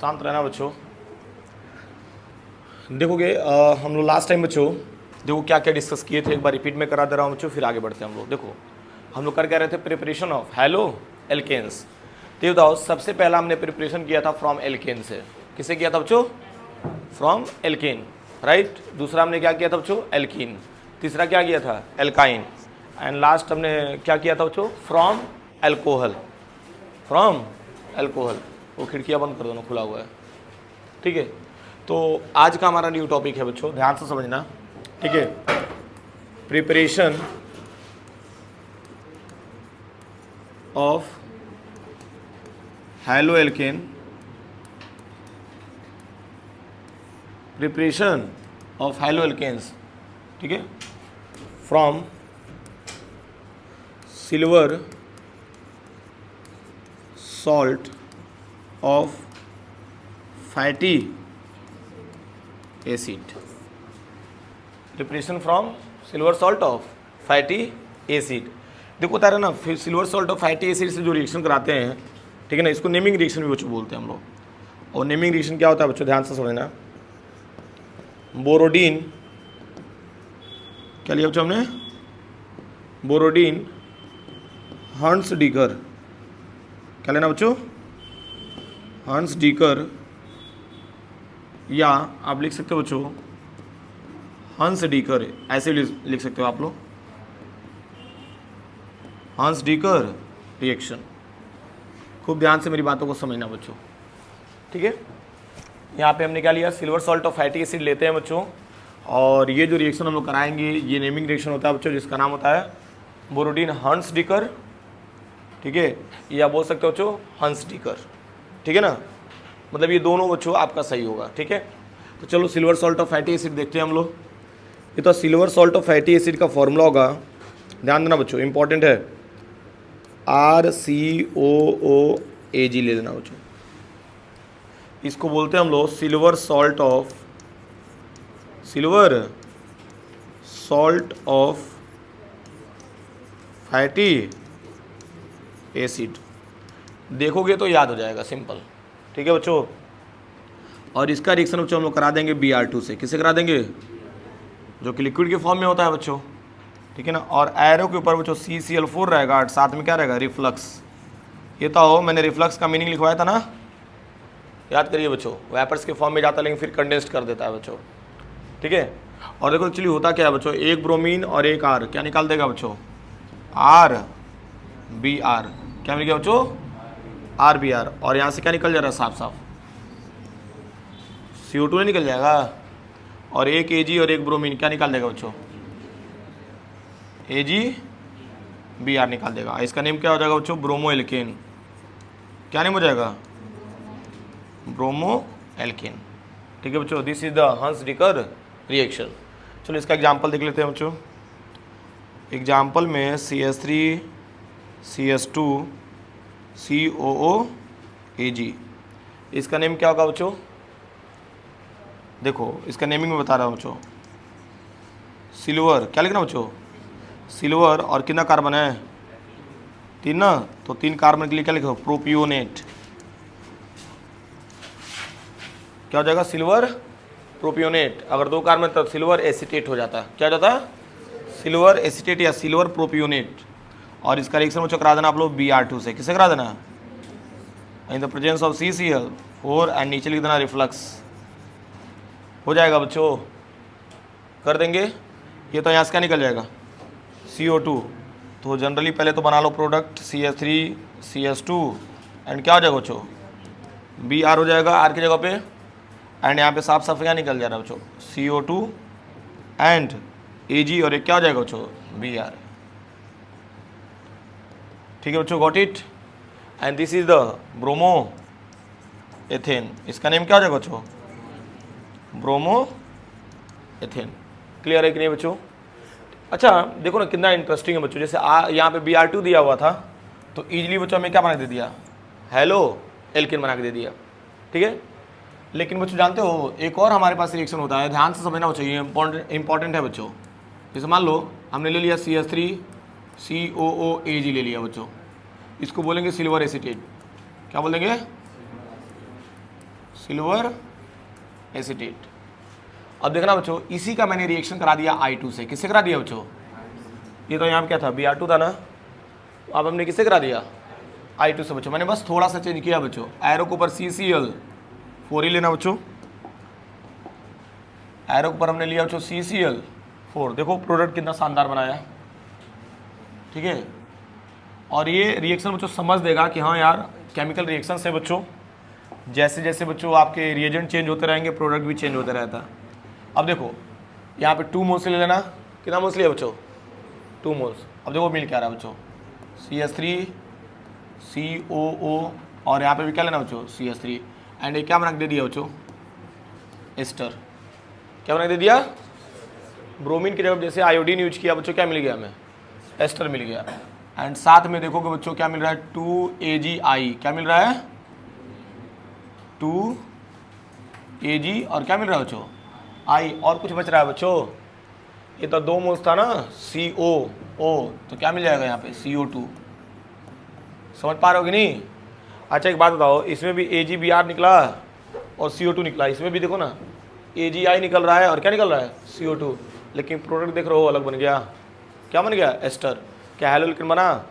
शांत रहना बच्चों। देखोगे हम लोग लास्ट टाइम बच्चों देखो क्या क्या डिस्कस किए थे, एक बार रिपीट में करा दे रहा हूँ बच्चों, फिर आगे बढ़ते हैं हम लोग। देखो हम लोग कर क्या रहे थे, प्रिपरेशन ऑफ हेलो एल्केन्स। तो ये बताओ सबसे पहला हमने प्रिपरेशन किया था फ्रॉम एल्केन से। किसे किया था बच्चों? From alkane, right. दूसरा हमने क्या किया था बच्चों? एल्कीन। तीसरा क्या किया था? एल्काइन। एंड लास्ट हमने क्या किया था बच्चों? From alcohol. From alcohol. वो खिड़कियाँ बंद कर दो, खुला हुआ है, ठीक है। तो आज का हमारा न्यू टॉपिक है बच्चों, ध्यान से समझना, ठीक है। Preparation of halo alkane, preparation of halo alkanes, ठीक है, from silver salt of fatty acid. Preparation from silver salt of fatty acid. देखो बता रहे ना, फिर silver salt of fatty acid से जो रिएक्शन कराते हैं, ठीक है ना, इसको नेमिंग रिएक्शन भी बच्चों बोलते हैं हम लोग। और नेमिंग रिएक्शन क्या होता है बच्चों, ध्यान से समझना। बोरोडीन, क्या लिया बच्चों हमने? बोरोडीन हंस डीकर। क्या लेना बच्चों? हंस डीकर, या आप लिख सकते हो बच्चों हंस डीकर, ऐसे भी लिख सकते हो आप लोग, हंस डीकर रिएक्शन। खूब ध्यान से मेरी बातों को समझना बच्चों, ठीक है। यहाँ पे हमने क्या लिया? Silver salt of fatty acid लेते हैं बच्चों, और ये जो रिएक्शन हम लोग कराएंगे ये नेमिंग रिएक्शन होता है बच्चों, जिसका नाम होता है बोरोडीन हंस डीकर, ठीक है, या बोल सकते हो बच्चों हंस डीकर, ठीक है ना। मतलब ये दोनों बच्चों आपका सही होगा, ठीक है। तो चलो silver salt of fatty acid देखते हैं हम लोग। ये तो silver salt of fatty acid का फॉर्मूला होगा, ध्यान देना बच्चों, इंपॉर्टेंट है, RCOOAG ले लेना बच्चों। इसको बोलते हैं हम लोग silver salt of fatty acid. देखोगे तो याद हो जाएगा, सिंपल, ठीक है बच्चों। और इसका रिएक्शन बच्चों हम लोग करा देंगे Br2 से। किसे करा देंगे? जो कि लिक्विड के फॉर्म में होता है बच्चों, ठीक है ना। और एरो के ऊपर बच्चों CCl4 रहेगा, और साथ में क्या रहेगा? रिफ्लक्स। ये तो मैंने रिफ्लक्स का मीनिंग लिखवाया था ना, याद करिए बच्चों। वेपर्स के फॉर्म में जाता है लेकिन फिर कंडेंस्ड कर देता है बच्चों, ठीक है। और देखो एक्चुअली होता क्या है बच्चों, एक ब्रोमीन और एक R, क्या निकाल देगा बच्चों? RBr। क्या मिल गया बच्चों? RBr। और यहाँ से क्या निकल जा रहा है? साफ साफ CO2 नहीं निकल जाएगा। और एक Ag और एक ब्रोमीन, क्या निकाल देगा बच्चों? AgBr निकाल देगा। इसका नेम क्या हो जाएगा बच्चों? Bromo alkene. क्या नेम हो जाएगा? ब्रोमो एल्केन, ठीक है बच्चों। दिस इज द हंस डीकर रिएक्शन। चलो इसका एग्जाम्पल देख लेते हैं बच्चों। एग्जाम्पल में CH3 CH2 COOAG। इसका नेम क्या होगा बच्चों? देखो इसका नेमिंग में बता रहा हूँ बच्चों। सिल्वर, क्या लिखना बच्चों? सिल्वर, और कितना कार्बन है? 3 ना, तो 3 कार्बन के लिए क्या लिखो? प्रोपियोनेट। क्या हो जाएगा? Silver propionate. अगर 2 कार्बन तब सिल्वर एसिटेट हो जाता है। क्या हो जाता है? सिल्वर एसिटेट या सिल्वर प्रोपियोनेट। और इसका रिएक्शन बच्चों करा देना आप लोग Br2 से। किसे करा देना? In the presence of CCl4, and नीचे लिख देना रिफ्लक्स। हो जाएगा बच्चों, कर देंगे। ये तो यहाँ से क्या निकल जाएगा? CO2। तो जनरली पहले तो बना लो प्रोडक्ट CH3 CH2, एंड क्या हो जाएगा बच्चों? Br हो जाएगा R की जगह पे। एंड यहाँ पे साफ साफ क्या निकल जा रहा है बच्चों? CO2 एंड Ag, और एक क्या हो जाएगा बच्चों? Br, ठीक है बच्चों, got it. And this is the bromo ethane. इसका नेम क्या हो जाएगा बच्चों? Bromo ethane. क्लियर है कि नहीं बच्चों? अच्छा देखो ना कितना इंटरेस्टिंग है बच्चों। जैसे यहाँ पे Br2 दिया हुआ था, तो इजीली बच्चों हमें क्या बना के दे दिया? हेलो एल्केन बना के दे दिया, ठीक है। लेकिन बच्चों जानते हो एक और हमारे पास रिएक्शन होता है, ध्यान से समझना चाहिए, इंपॉर्टेंट है बच्चों। जैसे मान लो हमने ले लिया CH3 COOAG ले लिया बच्चों, इसको बोलेंगे सिल्वर एसिटेट। क्या बोलेंगे? Silver acetate. अब देखना बच्चों, इसी का मैंने रिएक्शन करा दिया I2 से। किससे करा दिया बच्चों? ये तो यहाँ क्या था, Br2 था ना, अब हमने किससे करा दिया? I2 से बच्चों। मैंने बस थोड़ा सा चेंज किया बच्चों, एरो के ऊपर CCl4 ही लेना बच्चों, एरो के ऊपर हमने लिया बच्चों CCl4। देखो प्रोडक्ट कितना शानदार बनाया, ठीक है। और ये रिएक्शन बच्चों समझ देगा कि हाँ यार केमिकल रिएक्शन से बच्चों जैसे जैसे बच्चों आपके रिएजेंट चेंज होते रहेंगे, प्रोडक्ट भी चेंज होते रहता है। अब देखो यहाँ पे 2 मोल्स ले लेना, कितना मोल्स लिया बच्चों? 2 मोल्स। अब देखो मिल क्या रहा है बच्चों, CH3 COO, और यहाँ पे भी क्या लेना बच्चों? CH3। एंड ये क्या बना के दे दिया बच्चों? एस्टर। क्या बना के दे दिया? ब्रोमीन की जगह जैसे आयोडीन यूज किया बच्चों, क्या मिल गया हमें? एस्टर मिल गया। एंड साथ में देखोगे बच्चों क्या मिल रहा है? 2AgI। क्या मिल रहा है? 2Ag और क्या मिल रहा है बच्चों? I। और कुछ बच रहा है बच्चों? ये तो 2 मोल्स था ना, COO, तो क्या मिल जाएगा यहाँ पे? CO2। समझ पा रहे हो कि नहीं? अच्छा एक बात बताओ, इसमें भी AgBr निकला और CO2 निकला, इसमें भी देखो ना AgI निकल रहा है और क्या निकल रहा है? CO2। लेकिन प्रोडक्ट देख रहे हो अलग बन गया। क्या बन गया? एस्टर। क्या हैलोजन बना?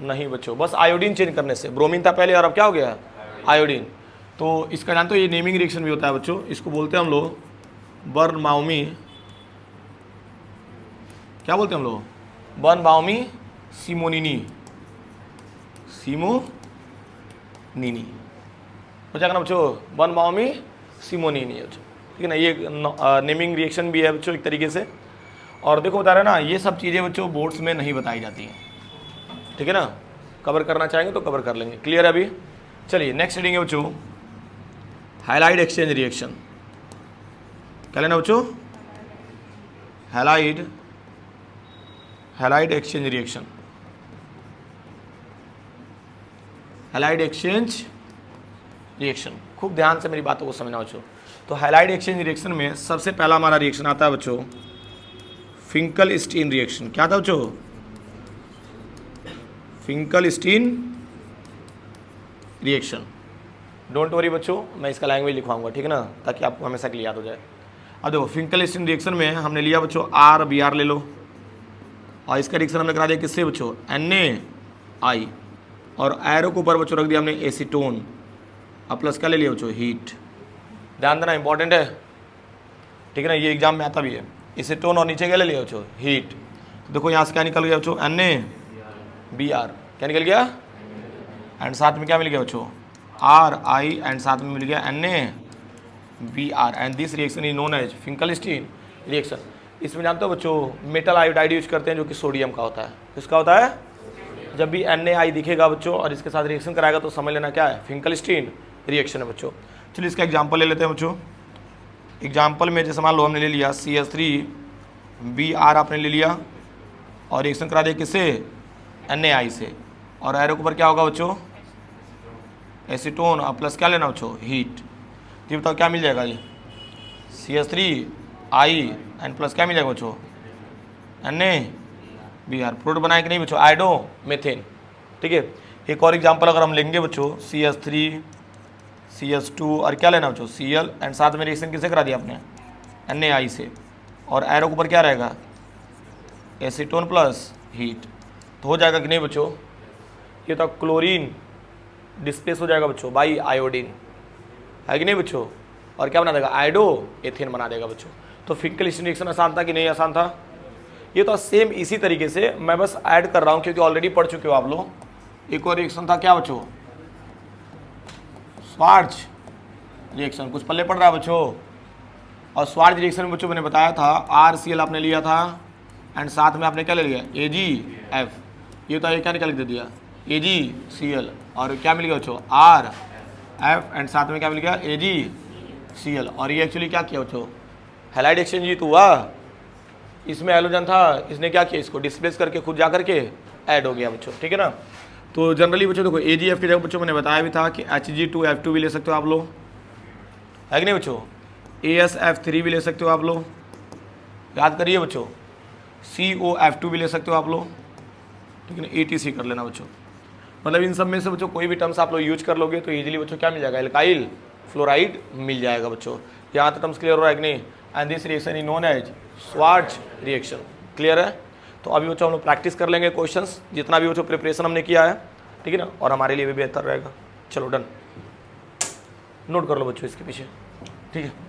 नहीं बच्चों, बस आयोडीन चेंज करने से। ब्रोमीन था पहले और अब क्या हो गया? आयोडीन। तो इसका जानते हो ये नेमिंग रिएक्शन भी होता है बच्चों, इसको बोलते हैं हम लोग बर्नबाउमी। क्या बोलते हैं हम लोग? बर्नबाउमी सिमोनिनी। सिमोनिनी हो जाएगा ना बच्चों, बर्नबाउमी सिमोनिनी बच्चों, ठीक है ना। ये नेमिंग रिएक्शन भी है बच्चों एक तरीके से। और देखो बता रहे ना, ये सब चीज़ें बच्चों बोर्ड्स में नहीं बताई जाती हैं, ठीक है ना। कवर करना चाहेंगे तो कवर कर लेंगे, क्लियर है अभी। चलिए नेक्स्ट रीडिंग है बच्चों, हैलाइड एक्सचेंज रिएक्शन। क्या लेना बच्चों? Halide exchange reaction. Halide exchange reaction, खूब ध्यान से मेरी बातों को समझना बच्चों। तो हैलाइड एक्सचेंज रिएक्शन में सबसे पहला हमारा रिएक्शन आता है बच्चों फिंकल-स्टीन रिएक्शन। क्या था बच्चों? Finkel-Stein reaction. डोंट वरी बच्चों, मैं इसका लैंग्वेज लिखवाऊंगा, ठीक है ना, ताकि आपको हमेशा के लिए याद हो जाए। अब देखो फिंकल-स्टीन रिएक्शन में हमने लिया बच्चों RBr ले लो, और इसका रिएक्शन हमने करा दिया किससे बच्चों? NaI। और एरो के ऊपर बच्चों रख दिया हमने एसीटोन, अब प्लस क्या ले लिया बच्चों? हीट। ध्यान देना इंपॉर्टेंट है, ठीक है ना, ये एग्जाम में आता भी है। एसीटोन और नीचे क्या ले लिया बच्चों? हीट। तो देखो यहाँ से क्या निकल गया बच्चों? NaBr। क्या निकल गया? एंड साथ में क्या मिल गया बच्चों? RI, एंड साथ में मिल गया NaBr। And this reaction is known as Finkelstein reaction. इसमें जानते हो बच्चों मेटल आयोडाइड यूज करते हैं जो कि सोडियम का होता है। किसका होता है? जब भी NaI दिखेगा बच्चों और इसके साथ रिएक्शन कराएगा तो समझ लेना क्या है? फिंकल-स्टीन रिएक्शन है बच्चों। चलिए इसका एग्जाम्पल ले लेते हैं बच्चों। एग्जाम्पल में जैसे मान लो हमने ले लिया CH3Br आपने ले लिया और रिएक्शन करा दिया किससे? NaI से। और एरो के ऊपर क्या होगा बच्चों? एसीटोन, और प्लस क्या लेना बच्चों? हीट। तो बताओ क्या मिल जाएगा? ये CH3I एंड प्लस क्या मिल जाएगा बच्चों? NaBr। प्रोडक्ट बनाए कि नहीं बच्चों? आयोडो मेथेन, ठीक है। एक और एग्जाम्पल अगर हम लेंगे बच्चों CH3 CH2 और क्या लेना बच्चों? Cl, एंड साथ में रिएक्शन किसे करा दिया आपने? NaI से। और एरो के ऊपर क्या रहेगा? Acetone plus heat. तो हो जाएगा कि नहीं बच्चों? ये तो क्लोरीन डिस्प्लेस हो जाएगा बच्चों बाई आयोडीन, है कि नहीं बच्चों? और क्या बना देगा? आयोडो एथेन बना देगा बच्चों। तो फिंकल-स्टीन रिएक्शन आसान था कि नहीं आसान था? ये तो सेम इसी तरीके से मैं बस ऐड कर रहा हूँ क्योंकि ऑलरेडी पढ़ चुके हो आप लोग। एक और रिएक्शन था क्या बच्चों? स्वार्ज रिएक्शन, कुछ पल्ले पड़ रहा है बच्चों। और स्वार्ज रिएक्शन में बच्चों मैंने बताया था RCl आपने लिया था एंड साथ में आपने क्या ले लिया? AgF। ये तो ये क्या निकल के दे दिया? AgCl। और क्या मिल गया बच्चों? RF, एंड साथ में क्या मिल गया? AgCl। और ये एक्चुअली क्या किया बच्चों? हैलाइड एक्सचेंज ही तो हुआ। इसमें हैलोजन था, इसने क्या किया? इसको डिस्प्लेस करके खुद जा करके ऐड हो गया बच्चों, ठीक है ना। तो जनरली बच्चों देखो AgF की जगह बच्चों मैंने बताया भी था कि Hg2F2 भी ले सकते हो आप लोग, है कि नहीं बच्चों? AsF3 भी ले सकते हो आप लोग, याद करिए बच्चों। COF2 भी ले सकते हो आप लोग, ठीक है ना। ETC कर लेना बच्चों। मतलब इन सब में से बच्चों कोई भी टर्म्स आप लोग यूज कर लोगे तो इजीली बच्चों क्या मिल जाएगा? एल्काइल फ्लोराइड मिल जाएगा बच्चों। यहाँ तक टर्म्स क्लियर हो रहा है कि नहीं? And this reaction is known as Swarts reaction. Clear है? तो अभी बच्चों हम लोग प्रैक्टिस कर लेंगे क्वेश्चंस, जितना भी बच्चों प्रिपरेशन हमने किया है, ठीक है ना, और हमारे लिए भी बेहतर रहेगा। चलो डन, नोट कर लो बच्चों इसके पीछे, ठीक है।